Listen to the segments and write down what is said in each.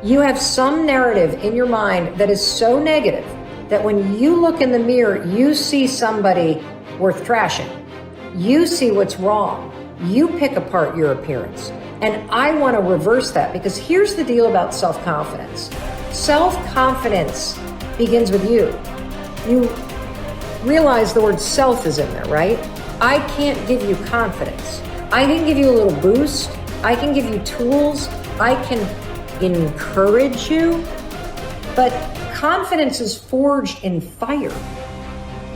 You have some narrative in your mind that is so negative that when you look in the mirror, you see somebody worth trashing. You see what's wrong. You pick apart your appearance. And I want to reverse that, because here's the deal about self-confidence. Self-confidence begins with you. You realize the word self is in there, right? I can't give you confidence. I can give you a little boost. I can give you tools. I can encourage you. But confidence is forged in fire.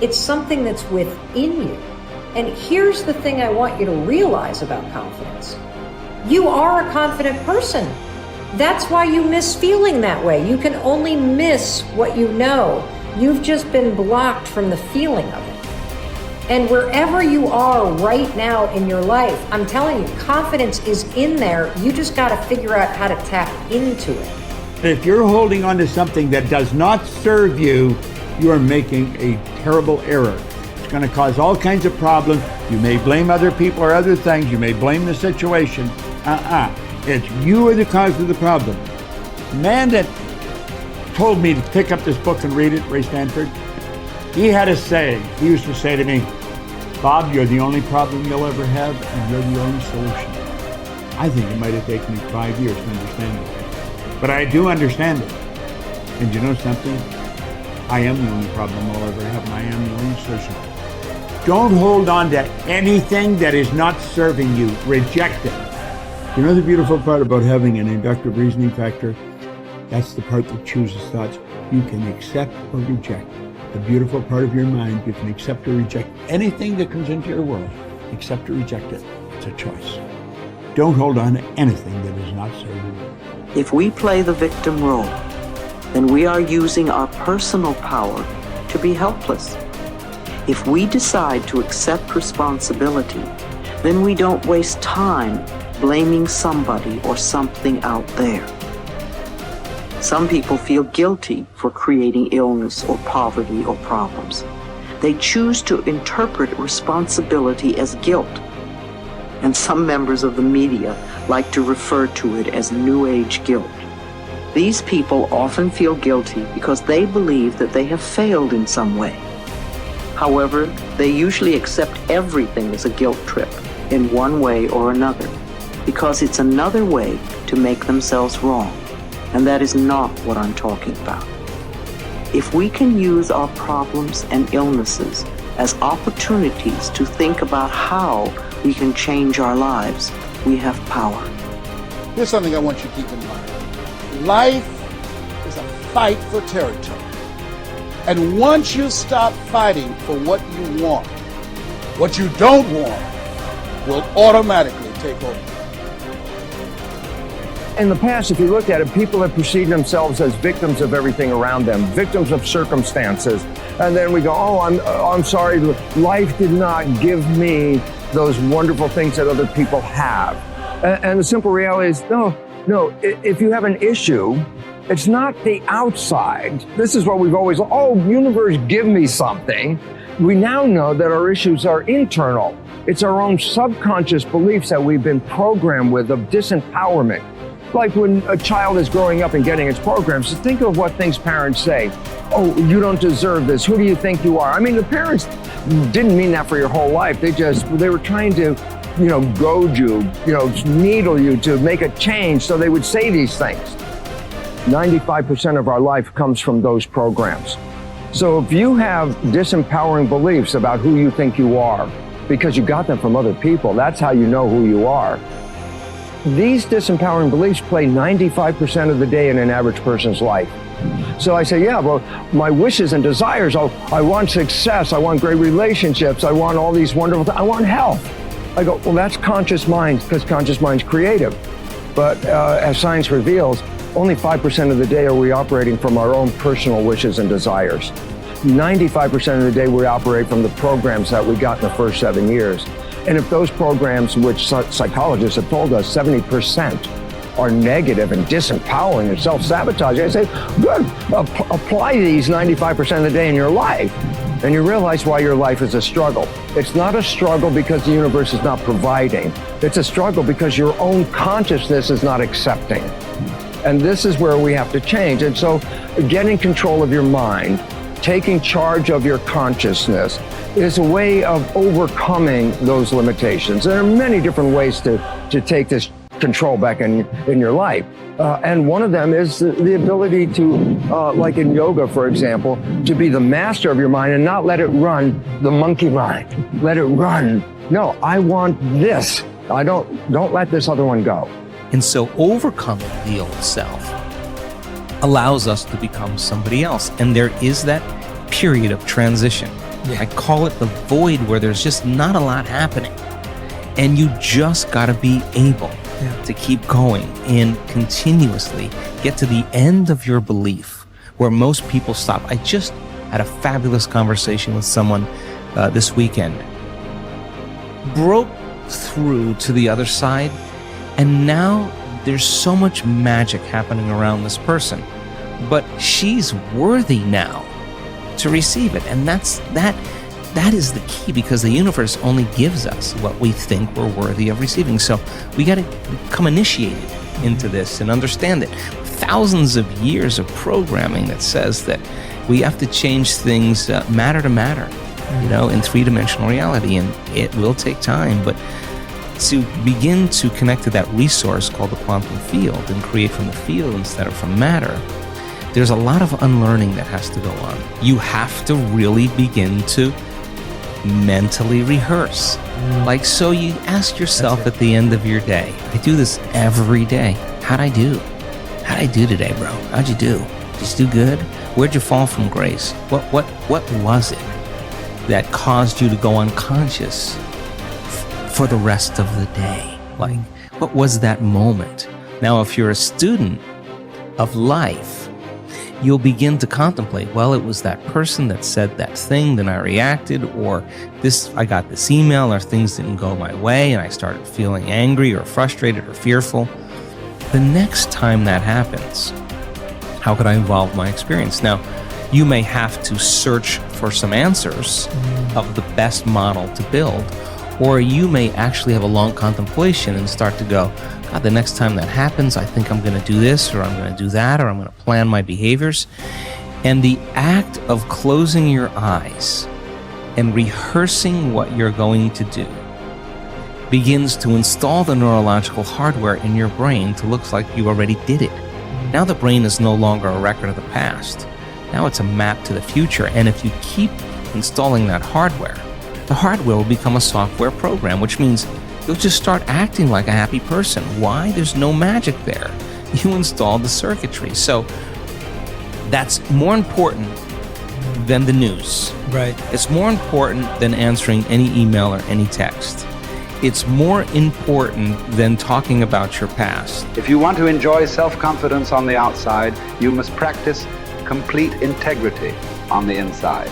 It's something that's within you. And here's the thing I want you to realize about confidence. You are a confident person. That's why you miss feeling that way. You can only miss what you know. You've just been blocked from the feeling of it. And wherever you are right now in your life, I'm telling you, confidence is in there. You just got to figure out how to tap into it. If you're holding on to something that does not serve you, you are making a terrible error. It's going to cause all kinds of problems. You may blame other people or other things. You may blame the situation. It's you are the cause of the problem. The man that told me to pick up this book and read it, Ray Stanford, he had a saying. He used to say to me, Bob, you're the only problem you'll ever have, and you're the only solution. I think it might have taken me 5 years to understand it. But I do understand it. And you know something? I am the only problem I'll ever have, and I am the only solution. Don't hold on to anything that is not serving you. Reject it. You know the beautiful part about having an inductive reasoning factor? That's the part that chooses thoughts. You can accept or reject. The beautiful part of your mind, you can accept or reject anything that comes into your world. Accept or reject it. It's a choice. Don't hold on to anything that is not serving you. If we play the victim role, then we are using our personal power to be helpless. If we decide to accept responsibility, then we don't waste time blaming somebody or something out there. Some people feel guilty for creating illness or poverty or problems. They choose to interpret responsibility as guilt. And some members of the media like to refer to it as New Age guilt. These people often feel guilty because they believe that they have failed in some way. However, they usually accept everything as a guilt trip in one way or another, because it's another way to make themselves wrong. And that is not what I'm talking about. If we can use our problems and illnesses as opportunities to think about how we can change our lives, we have power. Here's something I want you to keep in mind. Life is a fight for territory. And once you stop fighting for what you want, what you don't want will automatically take over. In the past, if you look at it, people have perceived themselves as victims of everything around them, victims of circumstances. And then we go, I'm sorry, life did not give me those wonderful things that other people have. And the simple reality is, no, if you have an issue, it's not the outside. This is what we've always, universe, give me something. We now know that our issues are internal. It's our own subconscious beliefs that we've been programmed with of disempowerment. Like when a child is growing up and getting its programs, so think of what things parents say. Oh, you don't deserve this. Who do you think you are? I mean, the parents didn't mean that for your whole life. They were trying to, goad you, needle you to make a change. So they would say these things. 95% of our life comes from those programs. So if you have disempowering beliefs about who you think you are, because you got them from other people, that's how you know who you are. These disempowering beliefs play 95% of the day in an average person's life. So I say, my wishes and desires, I want success, I want great relationships, I want all these wonderful things, I want health. I go, that's conscious mind, because conscious mind's creative. But as science reveals, only 5% of the day are we operating from our own personal wishes and desires. 95% of the day we operate from the programs that we got in the first 7 years. And if those programs, which psychologists have told us 70% are negative and disempowering and self-sabotaging, I say, good, apply these 95% of the day in your life, and you realize why your life is a struggle. It's not a struggle because the universe is not providing. It's a struggle because your own consciousness is not accepting. And this is where we have to change. And so getting control of your mind, taking charge of your consciousness is a way of overcoming those limitations. There are many different ways to take this control back in your life. And one of them is the ability to, like in yoga, for example, to be the master of your mind and not let it run the monkey mind. Let it run. No, I want this. Don't let this other one go. And so overcoming the old self allows us to become somebody else. And there is that period of transition. I call it the void, where there's just not a lot happening. And you just got to be able to keep going and continuously get to the end of your belief, where most people stop. I just had a fabulous conversation with someone this weekend. Broke through to the other side, and now there's so much magic happening around this person. But she's worthy now to receive it. And that is the key, because the universe only gives us what we think we're worthy of receiving. So we got to become initiated into this and understand it. Thousands of years of programming that says that we have to change things matter to matter, in three-dimensional reality. And it will take time, but to begin to connect to that resource called the quantum field and create from the field instead of from matter, there's a lot of unlearning that has to go on. You have to really begin to mentally rehearse. Like, so you ask yourself at the end of your day, I do this every day. How'd I do? How'd I do today, bro? How'd you do? Did you do good? Where'd you fall from grace? What was it that caused you to go unconscious for the rest of the day? Like, what was that moment? Now, if you're a student of life, you'll begin to contemplate, well, it was that person that said that thing, then I reacted, or I got this email, or things didn't go my way, and I started feeling angry or frustrated or fearful. The next time that happens, how could I evolve my experience? Now, you may have to search for some answers of the best model to build, or you may actually have a long contemplation and start to go, God, the next time that happens, I think I'm going to do this, or I'm going to do that, or I'm going to plan my behaviors. And the act of closing your eyes and rehearsing what you're going to do begins to install the neurological hardware in your brain to look like you already did it. Now the brain is no longer a record of the past. Now it's a map to the future. And if you keep installing that hardware, the hardware will become a software program, which means you'll just start acting like a happy person. Why? There's no magic there. You installed the circuitry. So that's more important than the news. Right. It's more important than answering any email or any text. It's more important than talking about your past. If you want to enjoy self-confidence on the outside, you must practice complete integrity on the inside.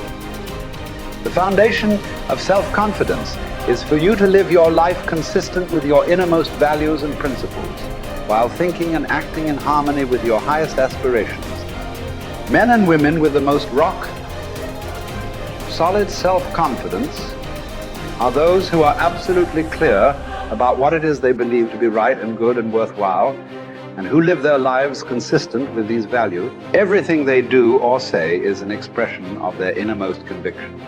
The foundation of self-confidence is for you to live your life consistent with your innermost values and principles, while thinking and acting in harmony with your highest aspirations. Men and women with the most solid self-confidence are those who are absolutely clear about what it is they believe to be right and good and worthwhile, and who live their lives consistent with these values. Everything they do or say is an expression of their innermost convictions.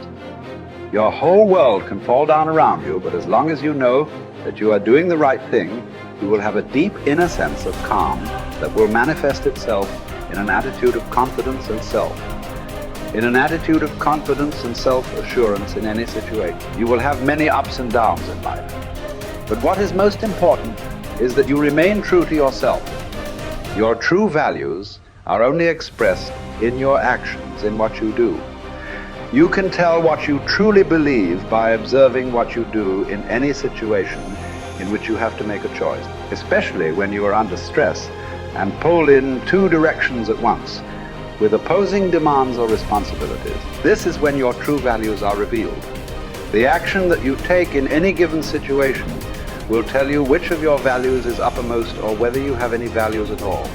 Your whole world can fall down around you, but as long as you know that you are doing the right thing, you will have a deep inner sense of calm that will manifest itself in an attitude of confidence and self. In an attitude of confidence and self-assurance in any situation. You will have many ups and downs in life. But what is most important is that you remain true to yourself. Your true values are only expressed in your actions, in what you do. You can tell what you truly believe by observing what you do in any situation in which you have to make a choice, especially when you are under stress and pulled in two directions at once, with opposing demands or responsibilities. This is when your true values are revealed. The action that you take in any given situation will tell you which of your values is uppermost or whether you have any values at all.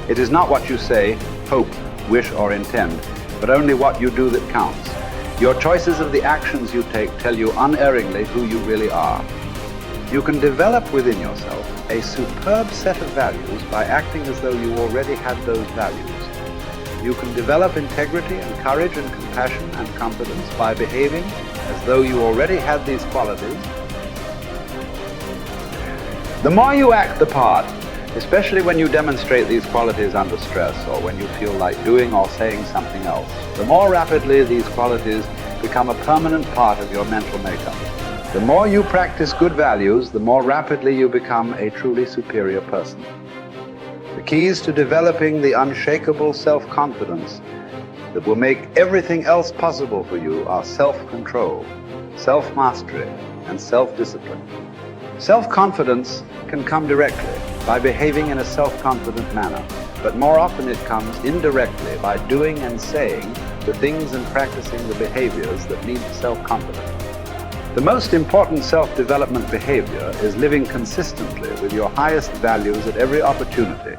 It is not what you say, hope, wish, or intend, but only what you do that counts. Your choices of the actions you take tell you unerringly who you really are. You can develop within yourself a superb set of values by acting as though you already had those values. You can develop integrity and courage and compassion and confidence by behaving as though you already had these qualities. The more you act the part, especially when you demonstrate these qualities under stress or when you feel like doing or saying something else, the more rapidly these qualities become a permanent part of your mental makeup. The more you practice good values, the more rapidly you become a truly superior person. The keys to developing the unshakable self-confidence that will make everything else possible for you are self-control, self-mastery, and self-discipline. Self-confidence can come directly by behaving in a self-confident manner, but more often it comes indirectly by doing and saying the things and practicing the behaviors that lead to self-confidence. The most important self-development behavior is living consistently with your highest values at every opportunity